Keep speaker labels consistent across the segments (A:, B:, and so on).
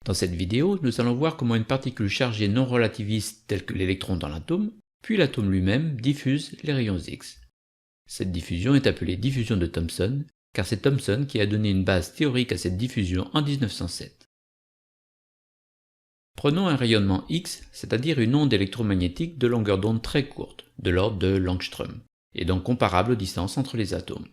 A: Dans cette vidéo, nous allons voir comment une particule chargée non relativiste telle que l'électron dans l'atome, puis l'atome lui-même diffuse les rayons X. Cette diffusion est appelée diffusion de Thomson, car c'est Thomson qui a donné une base théorique à cette diffusion en 1907. Prenons un rayonnement X, c'est-à-dire une onde électromagnétique de longueur d'onde très courte, de l'ordre de l'angstrom, et donc comparable aux distances entre les atomes.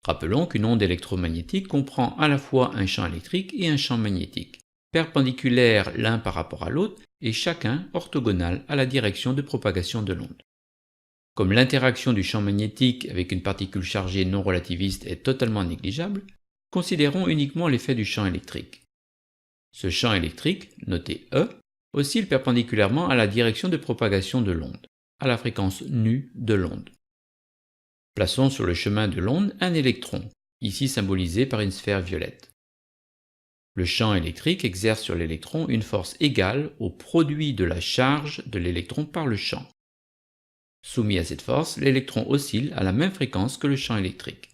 A: Rappelons qu'une onde électromagnétique comprend à la fois un champ électrique et un champ magnétique, perpendiculaires l'un par rapport à l'autre et chacun orthogonal à la direction de propagation de l'onde. Comme l'interaction du champ magnétique avec une particule chargée non relativiste est totalement négligeable, considérons uniquement l'effet du champ électrique. Ce champ électrique, noté E, oscille perpendiculairement à la direction de propagation de l'onde, à la fréquence nue de l'onde. Plaçons sur le chemin de l'onde un électron, ici symbolisé par une sphère violette. Le champ électrique exerce sur l'électron une force égale au produit de la charge de l'électron par le champ. Soumis à cette force, l'électron oscille à la même fréquence que le champ électrique.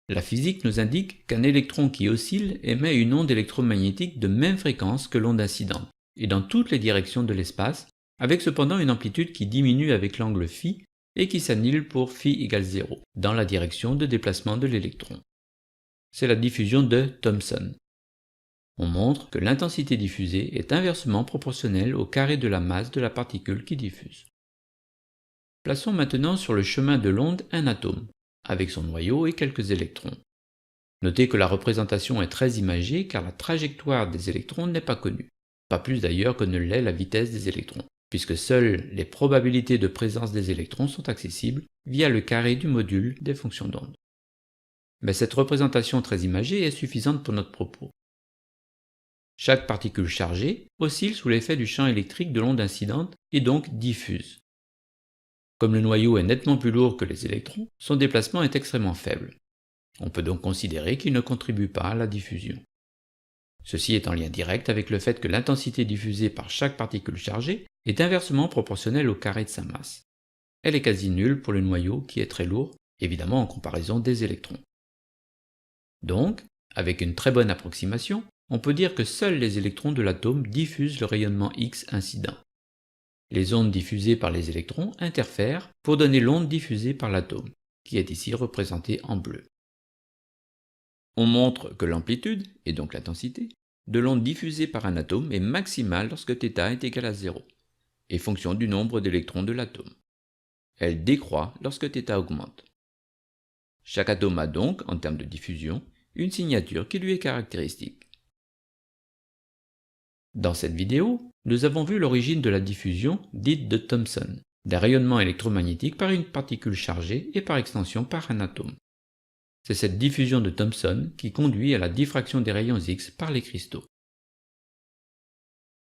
A: La physique nous indique qu'un électron qui oscille émet une onde électromagnétique de même fréquence que l'onde incidente, et dans toutes les directions de l'espace, avec cependant une amplitude qui diminue avec l'angle φ et qui s'annule pour φ égale 0, dans la direction de déplacement de l'électron. C'est la diffusion de Thomson. On montre que l'intensité diffusée est inversement proportionnelle au carré de la masse de la particule qui diffuse. Plaçons maintenant sur le chemin de l'onde un atome, avec son noyau et quelques électrons. Notez que la représentation est très imagée car la trajectoire des électrons n'est pas connue, pas plus d'ailleurs que ne l'est la vitesse des électrons, puisque seules les probabilités de présence des électrons sont accessibles via le carré du module des fonctions d'onde. Mais cette représentation très imagée est suffisante pour notre propos. Chaque particule chargée oscille sous l'effet du champ électrique de l'onde incidente et donc diffuse. Comme le noyau est nettement plus lourd que les électrons, son déplacement est extrêmement faible. On peut donc considérer qu'il ne contribue pas à la diffusion. Ceci est en lien direct avec le fait que l'intensité diffusée par chaque particule chargée est inversement proportionnelle au carré de sa masse. Elle est quasi nulle pour le noyau qui est très lourd, évidemment en comparaison des électrons. Donc, avec une très bonne approximation, on peut dire que seuls les électrons de l'atome diffusent le rayonnement X incident. Les ondes diffusées par les électrons interfèrent pour donner l'onde diffusée par l'atome, qui est ici représentée en bleu. On montre que l'amplitude, et donc l'intensité, de l'onde diffusée par un atome est maximale lorsque θ est égal à 0, et fonction du nombre d'électrons de l'atome. Elle décroît lorsque θ augmente. Chaque atome a donc, en termes de diffusion, une signature qui lui est caractéristique. Dans cette vidéo, nous avons vu l'origine de la diffusion dite de Thomson, d'un rayonnement électromagnétique par une particule chargée et par extension par un atome. C'est cette diffusion de Thomson qui conduit à la diffraction des rayons X par les cristaux.